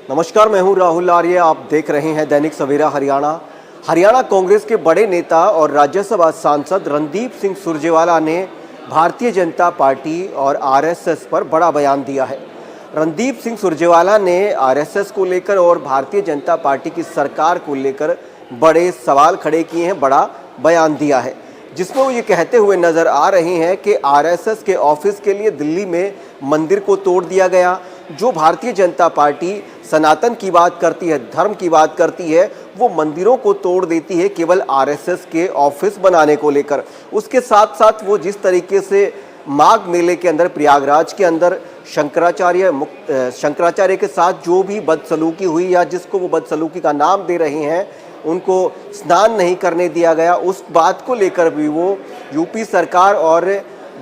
नमस्कार, मैं हूं राहुल आर्य। आप देख रहे हैं दैनिक सवेरा हरियाणा। हरियाणा कांग्रेस के बड़े नेता और राज्यसभा सांसद रणदीप सिंह सुरजेवाला ने भारतीय जनता पार्टी और आरएसएस पर बड़ा बयान दिया है। रणदीप सिंह सुरजेवाला ने आरएसएस को लेकर और भारतीय जनता पार्टी की सरकार को लेकर बड़े सवाल खड़े किए हैं, बड़ा बयान दिया है, जिसमें वो ये कहते हुए नजर आ रहे हैं कि आरएसएस के ऑफिस के लिए दिल्ली में मंदिर को तोड़ दिया गया। जो भारतीय जनता पार्टी सनातन की बात करती है, धर्म की बात करती है, वो मंदिरों को तोड़ देती है केवल आरएसएस के ऑफिस बनाने को लेकर। उसके साथ साथ वो जिस तरीके से माघ मेले के अंदर, प्रयागराज के अंदर शंकराचार्य के साथ जो भी बदसलूकी हुई या जिसको वो बदसलूकी का नाम दे रहे हैं, उनको स्नान नहीं करने दिया गया, उस बात को लेकर भी वो यूपी सरकार और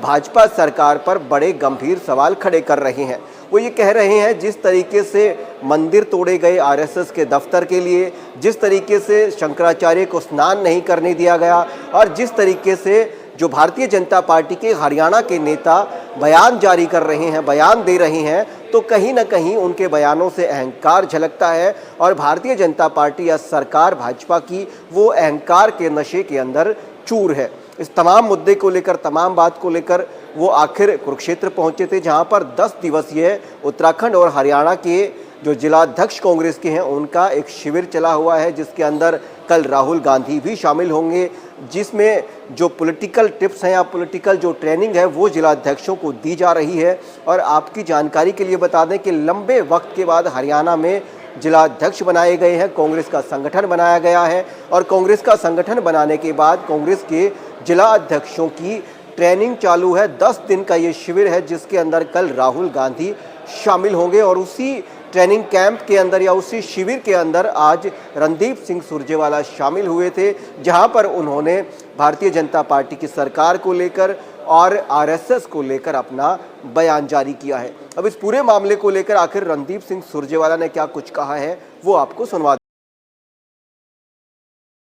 भाजपा सरकार पर बड़े गंभीर सवाल खड़े कर रहे हैं। वो ये कह रहे हैं जिस तरीके से मंदिर तोड़े गए आरएसएस के दफ्तर के लिए, जिस तरीके से शंकराचार्य को स्नान नहीं करने दिया गया और जिस तरीके से जो भारतीय जनता पार्टी के हरियाणा के नेता बयान जारी कर रहे हैं, बयान दे रहे हैं, तो कहीं ना कहीं उनके बयानों से अहंकार झलकता है और भारतीय जनता पार्टी या सरकार भाजपा की वो अहंकार के नशे के अंदर चूर है। इस तमाम मुद्दे को लेकर, तमाम बात को लेकर वो आखिर कुरुक्षेत्र पहुंचे थे, जहां पर 10 दिवसीय उत्तराखंड और हरियाणा के जो जिलाध्यक्ष कांग्रेस के हैं उनका एक शिविर चला हुआ है, जिसके अंदर कल राहुल गांधी भी शामिल होंगे, जिसमें जो पॉलिटिकल टिप्स हैं या पॉलिटिकल जो ट्रेनिंग है वो जिलाध्यक्षों को दी जा रही है। और आपकी जानकारी के लिए बता दें कि लंबे वक्त के बाद हरियाणा में जिलाध्यक्ष बनाए गए हैं, कांग्रेस का संगठन बनाया गया है और कांग्रेस का संगठन बनाने के बाद कांग्रेस के जिला अध्यक्षों की ट्रेनिंग चालू है। 10 दिन का ये शिविर है, जिसके अंदर कल राहुल गांधी शामिल होंगे और उसी ट्रेनिंग कैंप के अंदर या उसी शिविर के अंदर आज रणदीप सिंह सुरजेवाला शामिल हुए थे, जहां पर उन्होंने भारतीय जनता पार्टी की सरकार को लेकर और आरएसएस को लेकर अपना बयान जारी किया है। अब इस पूरे मामले को लेकर आखिर रणदीप सिंह सुरजेवाला ने क्या कुछ कहा है वो आपको सुनवा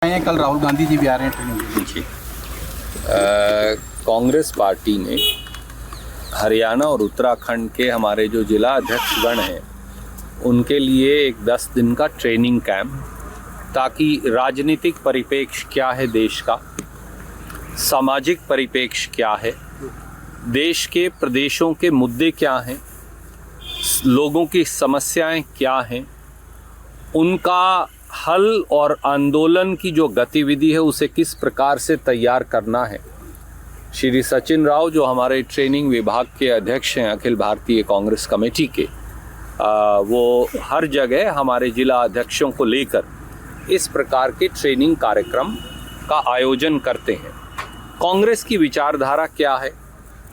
दें। कल राहुल गांधी जी भी आ रहे हैं ट्रेनिंग के। कांग्रेस पार्टी ने हरियाणा और उत्तराखंड के हमारे जो जिला अध्यक्षगण हैं उनके लिए एक 10 दिन का ट्रेनिंग कैंप, ताकि राजनीतिक परिप्रेक्ष्य क्या है देश का, सामाजिक परिप्रेक्ष्य क्या है, देश के प्रदेशों के मुद्दे क्या हैं, लोगों की समस्याएं क्या हैं, उनका हल और आंदोलन की जो गतिविधि है उसे किस प्रकार से तैयार करना है। श्री सचिन राव जो हमारे ट्रेनिंग विभाग के अध्यक्ष हैं अखिल भारतीय कांग्रेस कमेटी के, वो हर जगह हमारे जिला अध्यक्षों को लेकर इस प्रकार के ट्रेनिंग कार्यक्रम का आयोजन करते हैं। कांग्रेस की विचारधारा क्या है,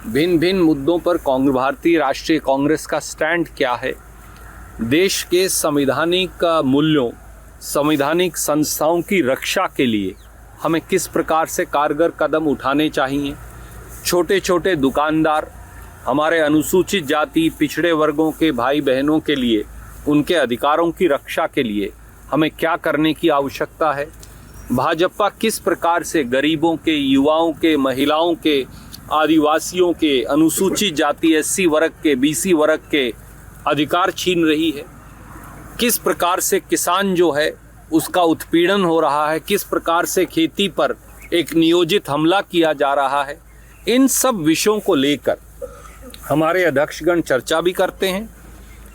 भिन्न भिन्न मुद्दों पर भारतीय राष्ट्रीय कांग्रेस का स्टैंड क्या है, देश के संवैधानिक मूल्यों, संवैधानिक संस्थाओं की रक्षा के लिए हमें किस प्रकार से कारगर कदम उठाने चाहिए, छोटे छोटे दुकानदार, हमारे अनुसूचित जाति पिछड़े वर्गों के भाई बहनों के लिए उनके अधिकारों की रक्षा के लिए हमें क्या करने की आवश्यकता है, भाजपा किस प्रकार से गरीबों के, युवाओं के, महिलाओं के, आदिवासियों के, अनुसूचित जाति एससी वर्ग के, बीसी वर्ग के अधिकार छीन रही है, किस प्रकार से किसान जो है उसका उत्पीड़न हो रहा है, किस प्रकार से खेती पर एक नियोजित हमला किया जा रहा है। इन सब विषयों को लेकर हमारे अध्यक्षगण चर्चा भी करते हैं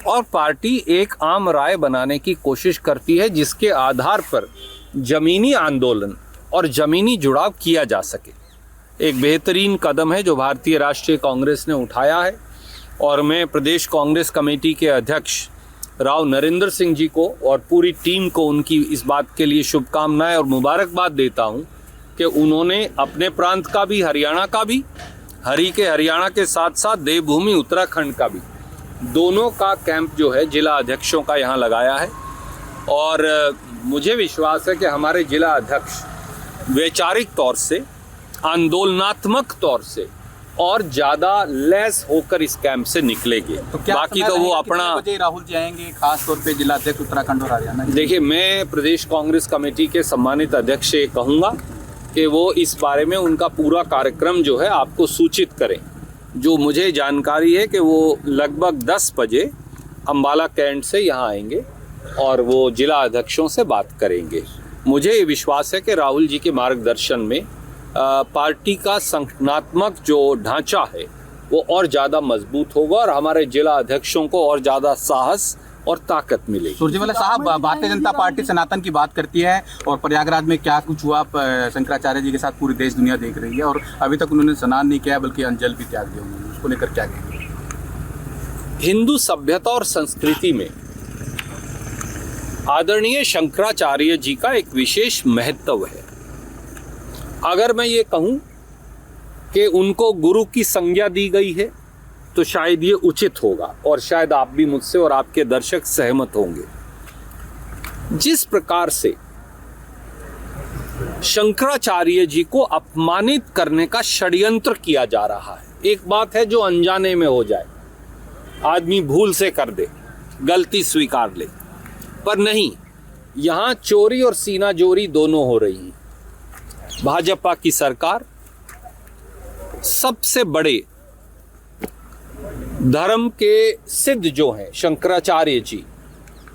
और पार्टी एक आम राय बनाने की कोशिश करती है, जिसके आधार पर जमीनी आंदोलन और जमीनी जुड़ाव किया जा सके। एक बेहतरीन कदम है जो भारतीय राष्ट्रीय कांग्रेस ने उठाया है और मैं प्रदेश कांग्रेस कमेटी के अध्यक्ष राव नरेंद्र सिंह जी को और पूरी टीम को उनकी इस बात के लिए शुभकामनाएं और मुबारकबाद देता हूं कि उन्होंने अपने प्रांत का भी, हरियाणा का भी, हरियाणा के साथ साथ देवभूमि उत्तराखंड का भी, दोनों का कैंप जो है जिला अध्यक्षों का यहाँ लगाया है। और मुझे विश्वास है कि हमारे जिला अध्यक्ष वैचारिक तौर से, आंदोलनात्मक तौर से और ज़्यादा लेस होकर इस कैंप से निकलेंगे। तो क्या बाकी तो वो अपना राहुल जी आएंगे, खास तौर पे जिला अध्यक्ष उत्तराखंड और हरियाणा? देखिए, मैं प्रदेश कांग्रेस कमेटी के सम्मानित अध्यक्ष से कहूँगा कि वो इस बारे में उनका पूरा कार्यक्रम जो है आपको सूचित करें। जो मुझे जानकारी है कि वो लगभग 10 बजे अम्बाला कैंट से यहाँ आएंगे और वो जिला अध्यक्षों से बात करेंगे। मुझे ये विश्वास है कि राहुल जी के मार्गदर्शन में पार्टी का संगठनात्मक जो ढांचा है वो और ज़्यादा मजबूत होगा और हमारे जिला अध्यक्षों को और ज़्यादा साहस और ताकत मिलेगी। सुरजेवाला साहब, भारतीय जनता पार्टी सनातन की बात करती है और प्रयागराज में क्या कुछ हुआ शंकराचार्य जी के साथ पूरी देश दुनिया देख रही है और अभी तक उन्होंने स्नान नहीं किया बल्कि अंजल भी त्याग दिया उन्होंने, उसको लेकर क्या कहेंगे? हिंदू सभ्यता और संस्कृति में आदरणीय शंकराचार्य जी का एक विशेष महत्व है। अगर मैं ये कहूं कि उनको गुरु की संज्ञा दी गई है तो शायद ये उचित होगा और शायद आप भी मुझसे और आपके दर्शक सहमत होंगे। जिस प्रकार से शंकराचार्य जी को अपमानित करने का षड्यंत्र किया जा रहा है, एक बात है जो अनजाने में हो जाए, आदमी भूल से कर दे, गलती स्वीकार ले, पर नहीं, यहां चोरी और सीनाजोरी दोनों हो रही है। भाजपा की सरकार सबसे बड़े धर्म के सिद्ध जो हैं शंकराचार्य जी,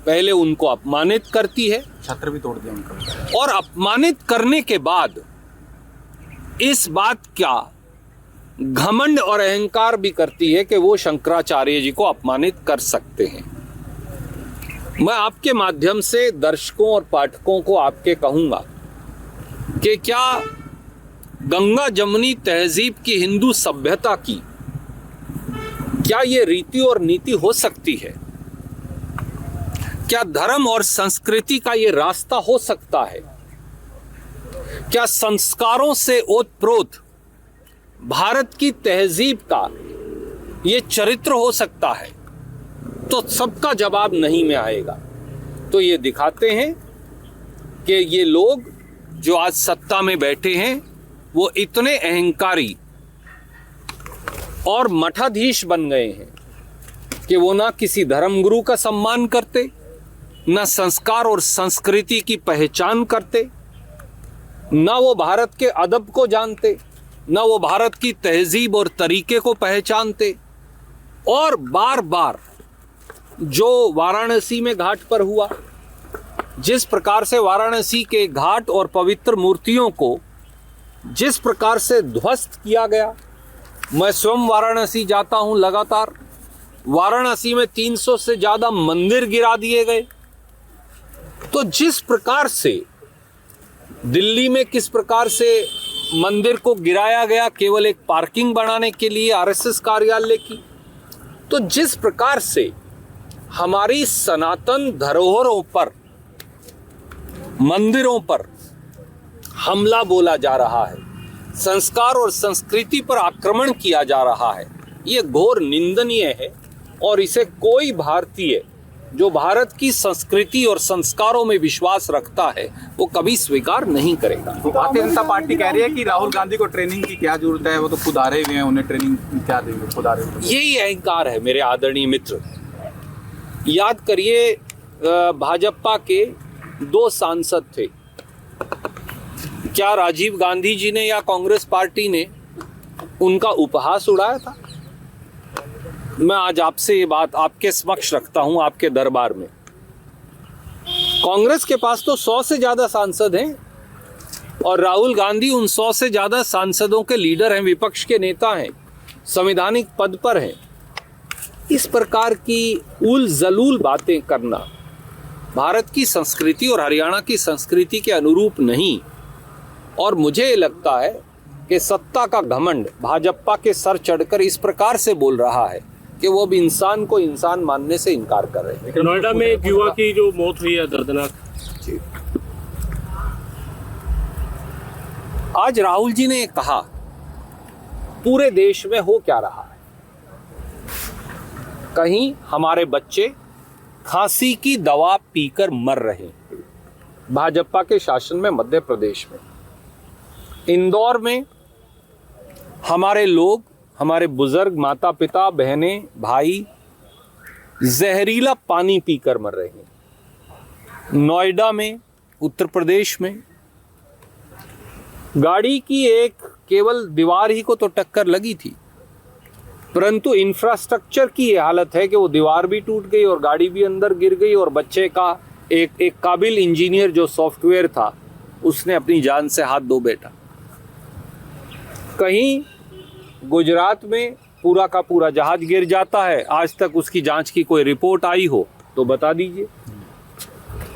पहले उनको अपमानित करती है, छत्र भी तोड़ दिया उनका, और अपमानित करने के बाद इस बात का घमंड और अहंकार भी करती है कि वो शंकराचार्य जी को अपमानित कर सकते हैं। मैं आपके माध्यम से दर्शकों और पाठकों को आपके कहूंगा कि क्या गंगा जमुनी तहजीब की हिंदू सभ्यता की क्या ये रीति और नीति हो सकती है? क्या धर्म और संस्कृति का ये रास्ता हो सकता है? क्या संस्कारों से ओतप्रोत भारत की तहजीब का ये चरित्र हो सकता है? तो सबका जवाब नहीं में आएगा। तो ये दिखाते हैं कि ये लोग जो आज सत्ता में बैठे हैं वो इतने अहंकारी और मठाधीश बन गए हैं कि वो ना किसी धर्मगुरु का सम्मान करते, ना संस्कार और संस्कृति की पहचान करते, ना वो भारत के अदब को जानते, ना वो भारत की तहजीब और तरीके को पहचानते। और बार बार जो वाराणसी में घाट पर हुआ, जिस प्रकार से वाराणसी के घाट और पवित्र मूर्तियों को जिस प्रकार से ध्वस्त किया गया, मैं स्वयं वाराणसी जाता हूं लगातार, वाराणसी में 300 से ज्यादा मंदिर गिरा दिए गए। तो जिस प्रकार से दिल्ली में किस प्रकार से मंदिर को गिराया गया केवल एक पार्किंग बनाने के लिए आरएसएस कार्यालय की, तो जिस प्रकार से हमारी सनातन धरोहरों पर, मंदिरों पर हमला बोला जा रहा है, संस्कार और संस्कृति पर आक्रमण किया जा रहा है, ये घोर निंदनीय है और इसे कोई भारतीय जो भारत की संस्कृति और संस्कारों में विश्वास रखता है वो कभी स्वीकार नहीं करेगा। भारतीय जनता पार्टी कह रही है कि राहुल गांधी को ट्रेनिंग की क्या जरूरत है, वो तो खुद आ रहे हुए हैं, उन्हें ट्रेनिंग क्या देंगे, खुद आ रहे हुए। यही अहंकार है मेरे आदरणीय मित्र। याद करिए, भाजपा के 2 सांसद थे, क्या राजीव गांधी जी ने या कांग्रेस पार्टी ने उनका उपहास उड़ाया था? मैं आज आपसे ये बात आपके समक्ष रखता हूं, आपके दरबार में। कांग्रेस के पास तो 100 से ज्यादा सांसद हैं और राहुल गांधी उन 100 से ज्यादा सांसदों के लीडर हैं, विपक्ष के नेता हैं, संवैधानिक पद पर हैं। इस प्रकार की उल जलूल बातें करना भारत की संस्कृति और हरियाणा की संस्कृति के अनुरूप नहीं। और मुझे लगता है कि सत्ता का घमंड भाजपा के सर चढ़कर इस प्रकार से बोल रहा है कि वो अब इंसान को इंसान मानने से इनकार कर रहे हैं। नोएडा में एक युवा की जो मौत हुई है दर्दनाक, आज राहुल जी ने कहा पूरे देश में हो क्या रहा है, कहीं हमारे बच्चे खांसी की दवा पीकर मर रहे हैं। भाजपा के शासन में मध्य प्रदेश में, इंदौर में हमारे लोग, हमारे बुजुर्ग, माता पिता, बहनें, भाई जहरीला पानी पीकर मर रहे हैं। नोएडा में, उत्तर प्रदेश में गाड़ी की एक केवल दीवार ही को तो टक्कर लगी थी, परंतु इंफ्रास्ट्रक्चर की ये हालत है कि वो दीवार भी टूट गई और गाड़ी भी अंदर गिर गई और बच्चे का एक काबिल इंजीनियर जो सॉफ्टवेयर था उसने अपनी जान से हाथ धो बैठा। कहीं गुजरात में पूरा का पूरा जहाज गिर जाता है, आज तक उसकी जांच की कोई रिपोर्ट आई हो तो बता दीजिए,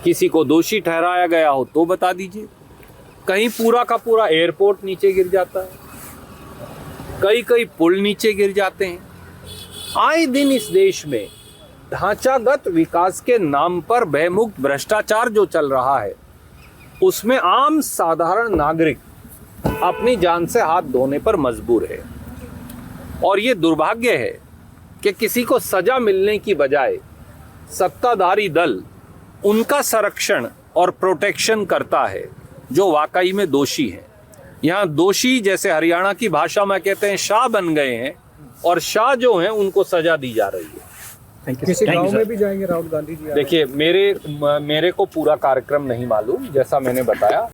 किसी को दोषी ठहराया गया हो तो बता दीजिए। कहीं पूरा का पूरा एयरपोर्ट नीचे गिर जाता है, कई कई पुल नीचे गिर जाते हैं। आए दिन इस देश में ढांचागत विकास के नाम पर भयमुक्त भ्रष्टाचार जो चल रहा है उसमें आम साधारण नागरिक अपनी जान से हाथ धोने पर मजबूर है। और ये दुर्भाग्य है कि किसी को सजा मिलने की बजाय सत्ताधारी दल उनका संरक्षण और प्रोटेक्शन करता है जो वाकई में दोषी हैं। यहाँ दोषी जैसे हरियाणा की भाषा में कहते हैं शाह बन गए हैं और शाह जो हैं उनको सजा दी जा रही है। किसी गांव में भी जाएंगे राहुल गांधी जी? देखिए मेरे को पूरा कार्यक्रम नहीं मालूम, जैसा मैंने बताया